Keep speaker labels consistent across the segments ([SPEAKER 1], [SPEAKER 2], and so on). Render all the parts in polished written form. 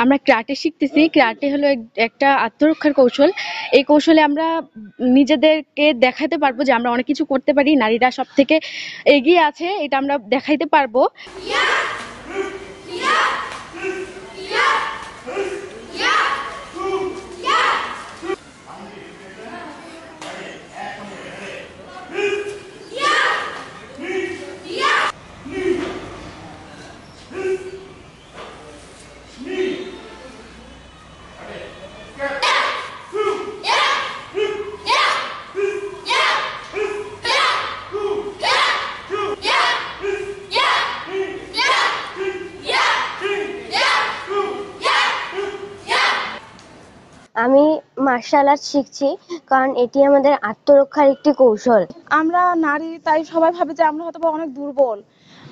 [SPEAKER 1] আমরা ক্রাটে শিখতেছি। ক্রাটে হলো একটা আত্মরক্ষার কৌশল। এই কৌশলে আমরা নিজেদেরকে দেখাতে পারবো যে আমরা অনেক কিছু করতে পারি, নারীরা সব থেকে এগিয়ে আছে, এটা আমরা দেখাইতে পারবো।
[SPEAKER 2] আমি মার্শাল আর্ট শিখছি কারণ এটি আমাদের আত্মরক্ষার একটি কৌশল।
[SPEAKER 3] আমরা নারী, তাই সবাই ভাবে যে আমরা হয়তো অনেক দুর্বল,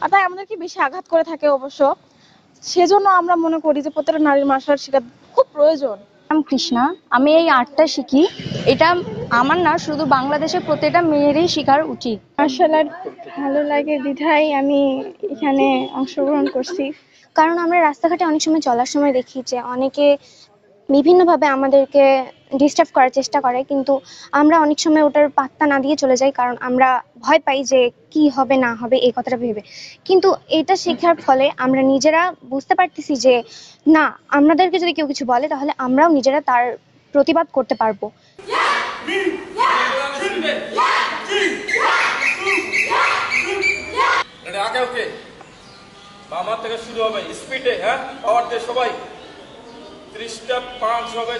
[SPEAKER 3] আর তাই আমাদেরকে বেশি আঘাত করে থাকে অবশ্য। সেজন্য আমরা মনে করি যে প্রত্যেকটা নারীর মার্শাল আর্ট শেখা খুব প্রয়োজন।
[SPEAKER 4] আমি কৃষ্ণা, আমি এই আর্টটা শিখি। এটা আমার না, শুধু বাংলাদেশের প্রত্যেকটা মেয়েরই শেখার উচিত।
[SPEAKER 5] মার্শাল আর্ট ভালো লাগে বিধায় আমি এখানে অংশগ্রহণ করছি।
[SPEAKER 2] কারণ আমরা রাস্তাঘাটে অনেক সময় চলার সময় দেখি যে অনেকে বিভিন্নভাবে আমাদেরকে ডিস্টার্ব করার চেষ্টা করে, কিন্তু আমরা অনেক সময় ওটার পাত্তা না দিয়ে চলে যাই, কারণ আমরা ভয় পাই যে কি হবে না হবে এই কথাটা ভেবে। কিন্তু এটা শেখার ফলে আমরা নিজেরা বুঝতে পারতেছি যে না, আমাদেরকে যদি কেউ কিছু বলে তাহলে আমরাও নিজেরা তার প্রতিবাদ করতে পারবো।
[SPEAKER 6] আমার থেকে শুরু হবে স্পিডে, হ্যাঁ, পাওয়ার দিয়ে সবাই 30টা 5 হবে।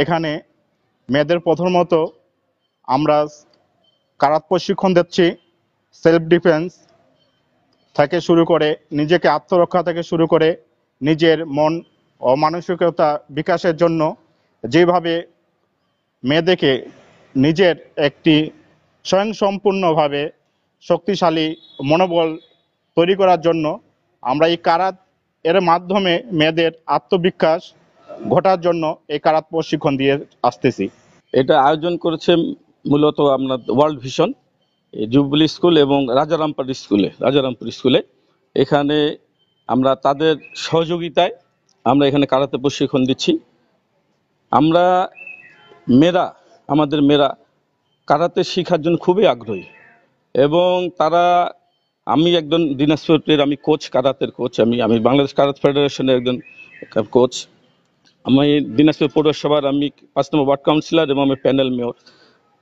[SPEAKER 7] এখানে মেয়েদের প্রথমত আমরা কারাত প্রশিক্ষণ দিচ্ছি। সেলফ ডিফেন্স থেকে শুরু করে নিজেকে আত্মরক্ষা থেকে শুরু করে নিজের মন ও মানসিকতা বিকাশের জন্য যেভাবে মেয়েদেরকে নিজের একটি স্বয়ংসম্পূর্ণভাবে শক্তিশালী মনোবল তৈরি করার জন্য আমরা এই কারাত এর মাধ্যমে মেয়েদের আত্মবিকাশ ঘটার জন্য এই কারাত প্রশিক্ষণ দিয়ে আসতেছি।
[SPEAKER 6] এটা আয়োজন করেছে মূলত আমরা ওয়ার্ল্ড ভিশন, জুবলি স্কুল এবং রাজারামপুর স্কুলে। এখানে আমরা তাদের সহযোগিতায় আমরা এখানে কারাতে প্রশিক্ষণ দিচ্ছি। আমরা আমাদের মেয়েরা কারাতে শেখার জন্য খুবই আগ্রহী, এবং আমি একজন দিনাজপুরের কোচ, কারাতের কোচ। আমি বাংলাদেশ কারাতে ফেডারেশনের একজন কোচ। আমি দিনাজপুর পৌরসভার 5 নম্বর ওয়ার্ড কাউন্সিলর এবং আমি প্যানেল মেয়র।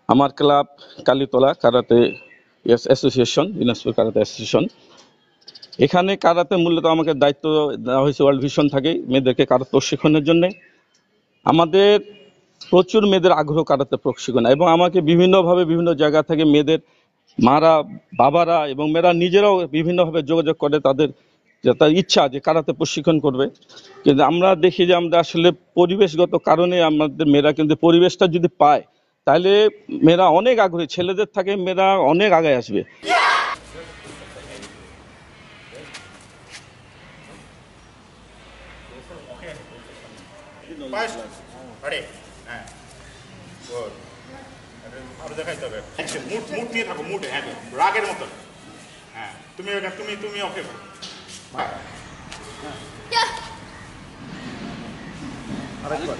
[SPEAKER 6] আমার club Kalitala karate association, Dinajpur karate association. এখানে কারাতে মূলত আমাকে দায়িত্ব দেওয়া হয়েছে ওয়ার্ল্ড ভিশন থেকে মেয়েদেরকে কারাতে প্রশিক্ষণের জন্য। আমাদের প্রচুর মেয়েদের আগ্রহ কারাতে প্রশিক্ষণ, এবং আমাকে বিভিন্নভাবে বিভিন্ন জায়গা থেকে মেয়েদের মারা, বাবারা এবং মেয়েরা নিজেরাও বিভিন্নভাবে যোগাযোগ করে তাদের ইচ্ছা যে কারাতে প্রশিক্ষণ করবে। কিন্তু আমরা দেখি যে আমরা আসলে পরিবেশগত কারণে আমাদের মেয়েরা কিন্তু পরিবেশটা যদি পায় তাহলে মেয়েরা অনেক আগ্রহী, ছেলেদের থেকে মেয়েরা অনেক আগে আসবে।
[SPEAKER 7] রাগের মতো, হ্যাঁ, তুমি ওকে
[SPEAKER 6] আরেকবার